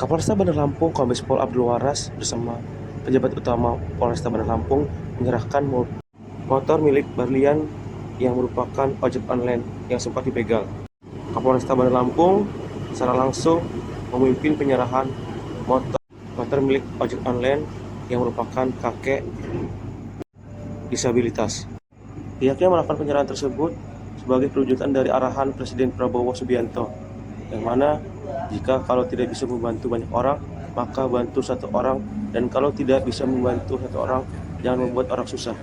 Kapolresta Bandar Lampung Kombes Pol Abdul Waras bersama pejabat utama Polresta Bandar Lampung menyerahkan motor milik Barlian yang merupakan ojek online yang sempat dibegal. Kapolresta Bandar Lampung secara langsung memimpin penyerahan motor milik ojek online yang merupakan kakek disabilitas. Pihaknya melakukan penyerahan tersebut sebagai perwujudan dari arahan Presiden Prabowo Subianto, yang mana jika kalau tidak bisa membantu banyak orang, maka bantu satu orang, dan kalau tidak bisa membantu satu orang, jangan membuat orang susah.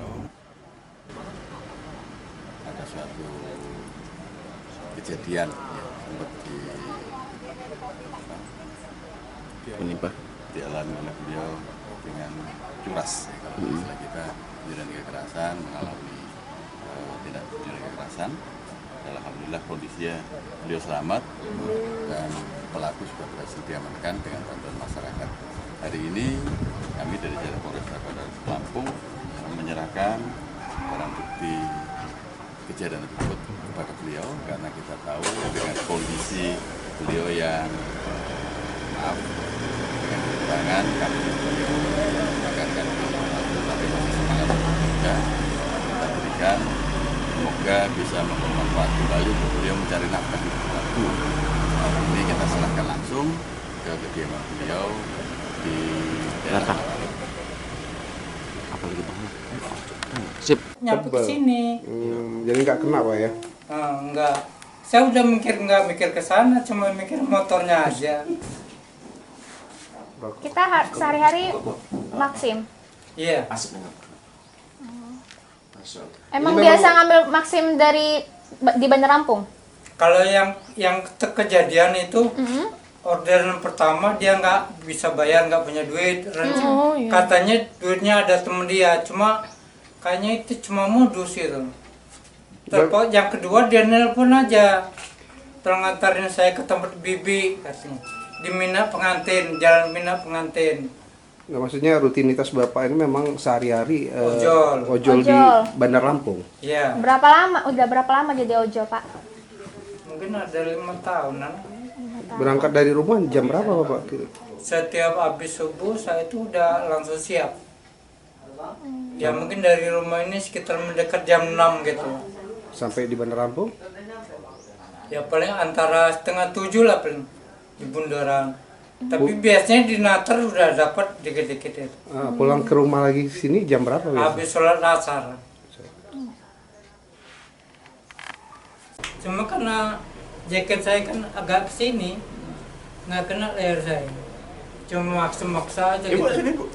Ada suatu kejadian seperti menimpa dialami oleh beliau dengan curas. Kalau istilah kita tindak kekerasan, mengalami tindak pidana kekerasan. Alhamdulillah kondisinya beliau selamat dan pelaku sudah berhasil diamankan dengan bantuan masyarakat. Hari ini kami dari jajaran Polresta Bandar Lampung menyerahkan barang bukti kejadian tersebut kepada beliau karena kita tahu dengan kondisi beliau yang dengan kekurangan kami akan tapi masih semangat bekerja kita berikan, semoga bisa bermanfaat kembali untuk beliau mencari nafkah di waktu. Ini kita serahkan langsung ke kediaman beliau di daerah Apa lagi bang? Sip. Nyampe ke sini. Jadi nggak kena Pak ya? Enggak. Saya udah nggak mikir ke sana, cuma mikir motornya aja. Kita sehari-hari Maxim. Iya. Emang Ini biasa ngambil Maxim di Bandar Lampung? Kalau yang kejadian itu orderan pertama dia nggak bisa bayar, nggak punya duit. Iya. Katanya duitnya ada temen dia, cuma kayaknya itu cuma modus itu. Terus yang kedua dia nelpon aja, tolong antarin saya ke tempat bibi katanya. Di Mina Pengantin, Jalan Mina Pengantin. Nah, maksudnya rutinitas Bapak ini memang sehari-hari Ojol di Ojol. Bandar Lampung. Iya. Udah berapa lama jadi ojol, Pak? Mungkin ada 5 tahunan. Berangkat dari rumah jam berapa Bapak? Setiap habis subuh saya itu udah langsung siap. Ya mungkin dari rumah ini sekitar mendekat jam 6 gitu. Sampai di Bandar Lampung? Ya paling antara setengah 7 lah paling di bundaran. Tapi biasanya di Natar udah dapat dikit-dikit itu. Pulang ke rumah lagi sini jam berapa? Biasa? Habis sholat asar. Cuma karena jaket saya kan agak kesini, nggak kena leher saya. Cuma maksa-maksa aja gitu.